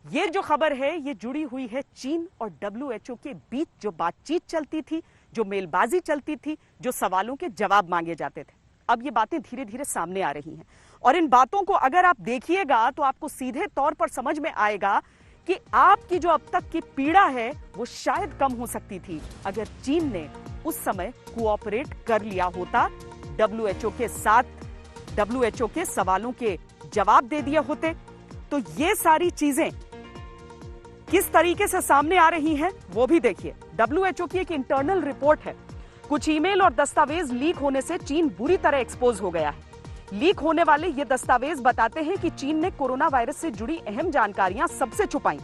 ये जो खबर है ये जुड़ी हुई है चीन और डब्ल्यूएचओ के बीच जो बातचीत चलती थी, जो मेलबाजी चलती थी, जो सवालों के जवाब मांगे जाते थे। अब ये बातें धीरे धीरे सामने आ रही हैं और इन बातों को अगर आप देखिएगा तो आपको सीधे तौर पर समझ में आएगा कि आपकी जो अब तक की पीड़ा है वो शायद कम हो सकती थी अगर चीन ने उस समय कोऑपरेट कर लिया होता, डब्ल्यूएचओ के साथ डब्ल्यूएचओ के सवालों के जवाब दे दिए होते। तो ये सारी चीजें किस तरीके से सामने आ रही हैं वो भी देखिए। डब्ल्यूएचओ की एक इंटरनल रिपोर्ट है। कुछ ईमेल और दस्तावेज लीक होने से चीन बुरी तरह एक्सपोज हो गया है। लीक होने वाले ये दस्तावेज बताते हैं कि चीन ने कोरोना वायरस से जुड़ी अहम जानकारियां सबसे छुपाई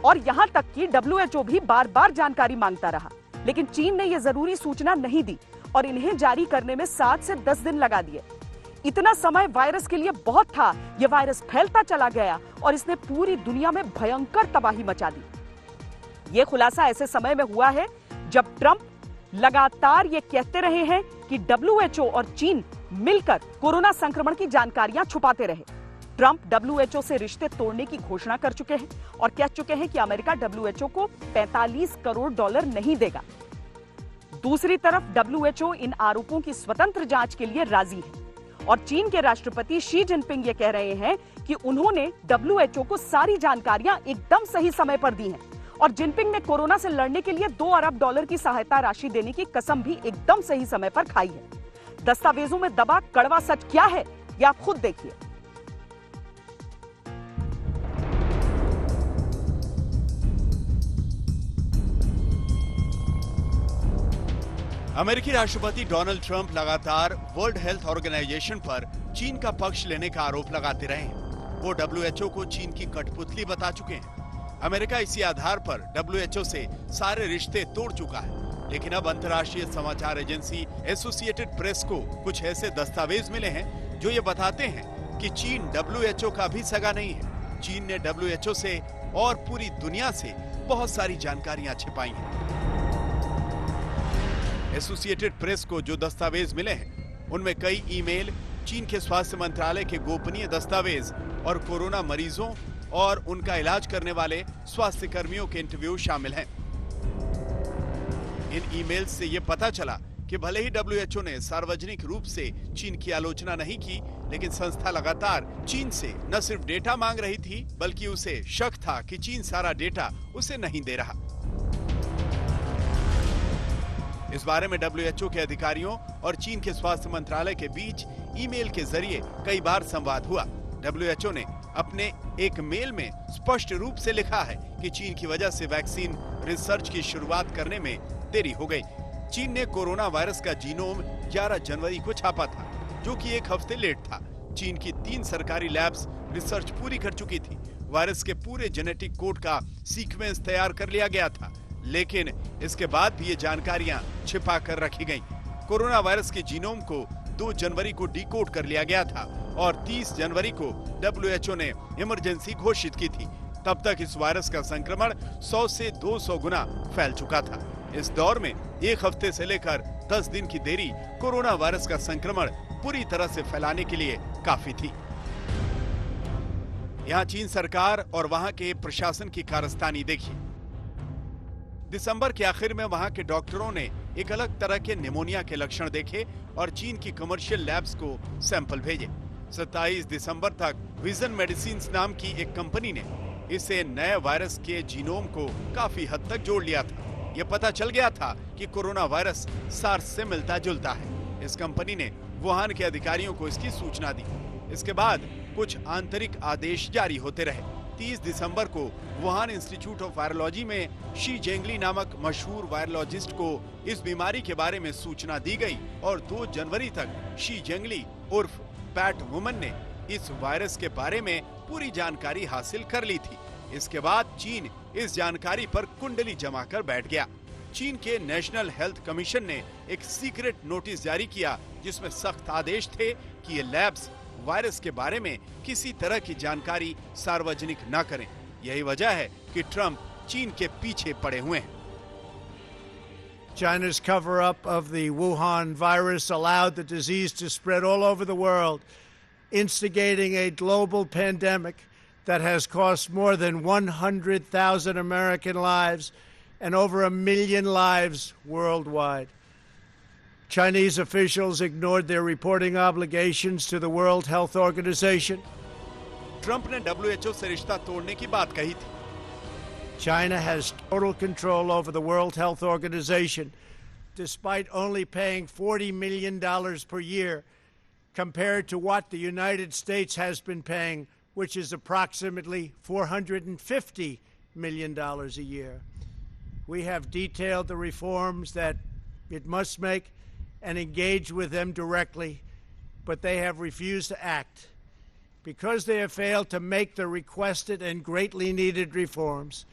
और यहां तक कि डब्ल्यूएचओ भी बार बार जानकारी मांगता रहा, लेकिन चीन ने यह जरूरी सूचना नहीं दी और इन्हें जारी करने में 7 से 10 दिन लगा दिए। इतना समय वायरस के लिए बहुत था। यह वायरस फैलता चला गया और इसने पूरी दुनिया में भयंकर तबाही मचा दी। यह खुलासा ऐसे समय में हुआ है जब ट्रंप लगातार ये कहते रहे हैं कि डब्ल्यूएचओ और चीन मिलकर कोरोना संक्रमण की जानकारियां छुपाते रहे। ट्रंप डब्ल्यूएचओ से रिश्ते तोड़ने की घोषणा कर चुके हैं और कह चुके हैं कि अमेरिका डब्ल्यूएचओ को $45 करोड़ नहीं देगा। दूसरी तरफ डब्ल्यूएचओ इन आरोपों की स्वतंत्र जांच के लिए राजी है और चीन के राष्ट्रपति शी जिनपिंग ये कह रहे हैं कि उन्होंने डब्ल्यूएचओ को सारी जानकारियां एकदम सही समय पर दी हैं और जिनपिंग ने कोरोना से लड़ने के लिए $2 अरब की सहायता राशि देने की कसम भी एकदम सही समय पर खाई है। दस्तावेजों में दबा कड़वा सच क्या है ये आप खुद देखिए। अमेरिकी राष्ट्रपति डोनाल्ड ट्रंप लगातार वर्ल्ड हेल्थ ऑर्गेनाइजेशन पर चीन का पक्ष लेने का आरोप लगाते रहे हैं। वो डब्ल्यूएचओ को चीन की कठपुतली बता चुके हैं। अमेरिका इसी आधार पर डब्ल्यूएचओ से सारे रिश्ते तोड़ चुका है। लेकिन अब अंतर्राष्ट्रीय समाचार एजेंसी एसोसिएटेड प्रेस को कुछ ऐसे दस्तावेज मिले हैं जो ये बताते हैं कि चीन डब्ल्यूएचओ का भी सगा नहीं है। चीन ने डब्ल्यूएचओ से और पूरी दुनिया से बहुत सारी जानकारियां छिपाई हैं। एसोसिएटेड प्रेस को जो दस्तावेज मिले हैं उनमें कई ईमेल, चीन के स्वास्थ्य मंत्रालय के गोपनीय दस्तावेज और कोरोना मरीजों और उनका इलाज करने वाले स्वास्थ्य कर्मियों के इंटरव्यू शामिल हैं। इन ईमेल्स से यह पता चला कि भले ही डब्ल्यूएचओ ने सार्वजनिक रूप से चीन की आलोचना नहीं की, लेकिन संस्था लगातार चीन से न सिर्फ डेटा मांग रही थी बल्कि उसे शक था कि चीन सारा डेटा उसे नहीं दे रहा। इस बारे में डब्ल्यूएचओ के अधिकारियों और चीन के स्वास्थ्य मंत्रालय के बीच ईमेल के जरिए कई बार संवाद हुआ। डब्ल्यूएचओ ने अपने एक मेल में स्पष्ट रूप से लिखा है कि चीन की वजह से वैक्सीन रिसर्च की शुरुआत करने में देरी हो गई। चीन ने कोरोना वायरस का जीनोम 11 जनवरी को छापा था, जो कि एक हफ्ते लेट था। चीन की 3 सरकारी लैब्स रिसर्च पूरी कर चुकी थी। वायरस के पूरे जेनेटिक कोड का सीक्वेंस तैयार कर लिया गया था, लेकिन इसके बाद भी ये जानकारियां छिपा कर रखी गईं। कोरोना वायरस के जीनोम को 2 जनवरी को डिकोड कर लिया गया था और 30 जनवरी को डब्ल्यूएचओ ने इमरजेंसी घोषित की थी। तब तक इस वायरस का संक्रमण 100 से 200 गुना फैल चुका था। इस दौर में एक हफ्ते से लेकर 10 दिन की देरी कोरोना वायरस का संक्रमण पूरी तरह से फैलाने के लिए काफी थी। यहाँ चीन सरकार और वहाँ के प्रशासन की कारस्तानी देखिए। दिसंबर के आखिर में वहाँ के डॉक्टरों ने एक अलग तरह के निमोनिया के लक्षण देखे और चीन की कमर्शियल लैब्स को सैंपल भेजे। 27 दिसंबर तक विजन मेडिसिन नाम की एक कंपनी ने इसे नए वायरस के जीनोम को काफी हद तक जोड़ लिया था। यह पता चल गया था कि कोरोना वायरस सार्स से मिलता जुलता है। इस कंपनी ने वुहान के अधिकारियों को इसकी सूचना दी। इसके बाद कुछ आंतरिक आदेश जारी होते रहे। 30 दिसंबर को वुहान इंस्टीट्यूट ऑफ वायरोलॉजी में शी जेंगली नामक मशहूर वायरोलॉजिस्ट को इस बीमारी के बारे में सूचना दी गई और 2 जनवरी तक शी जेंगली उर्फ पैट वुमन ने इस वायरस के बारे में पूरी जानकारी हासिल कर ली थी। इसके बाद चीन इस जानकारी पर कुंडली जमा कर बैठ गया। चीन के नेशनल हेल्थ कमीशन ने एक सीक्रेट नोटिस जारी किया जिसमें सख्त आदेश थे कि ये लैब्स वायरस के बारे में किसी तरह की जानकारी सार्वजनिक न करें। यही वजह है कि ट्रंप चीन के पीछे पड़े हुए हैं। China's cover-up of the Wuhan virus allowed the disease to spread all over the world, instigating a global pandemic that has cost more than 100,000 American lives and over 1 million lives worldwide. Chinese officials ignored their reporting obligations to the World Health Organization. Trump ने WHO से रिश्ता तोड़ने की बात कही थी। China has total control over the World Health Organization, despite only paying $40 million per year, compared to what the United States has been paying, which is approximately $450 million a year. We have detailed the reforms that it must make and engage with them directly, but they have refused to act. Because they have failed to make the requested and greatly needed reforms,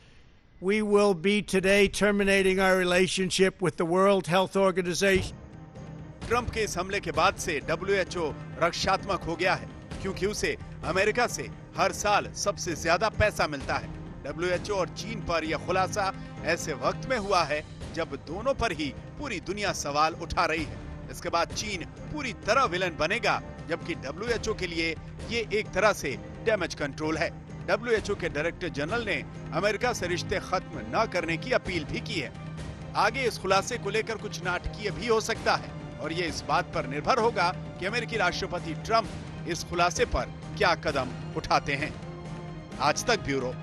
we will be today terminating our relationship with the World Health Organization. Trump के इस हमले के बाद से WHO रक्षात्मक हो गया है, क्योंकि उसे अमेरिका से हर साल सबसे ज्यादा पैसा मिलता है। WHO और चीन पर यह खुलासा ऐसे वक्त में हुआ है जब दोनों पर ही पूरी दुनिया सवाल उठा रही है। इसके बाद चीन पूरी तरह विलन बनेगा, जबकि WHO के लिए ये एक तरह से डैमेज कंट्रोल है। WHO के डायरेक्टर जनरल ने अमेरिका से रिश्ते खत्म न करने की अपील भी की है। आगे इस खुलासे को लेकर कुछ नाटकीय भी हो सकता है और ये इस बात पर निर्भर होगा कि अमेरिकी राष्ट्रपति ट्रंप इस खुलासे पर क्या कदम उठाते हैं। आज तक ब्यूरो।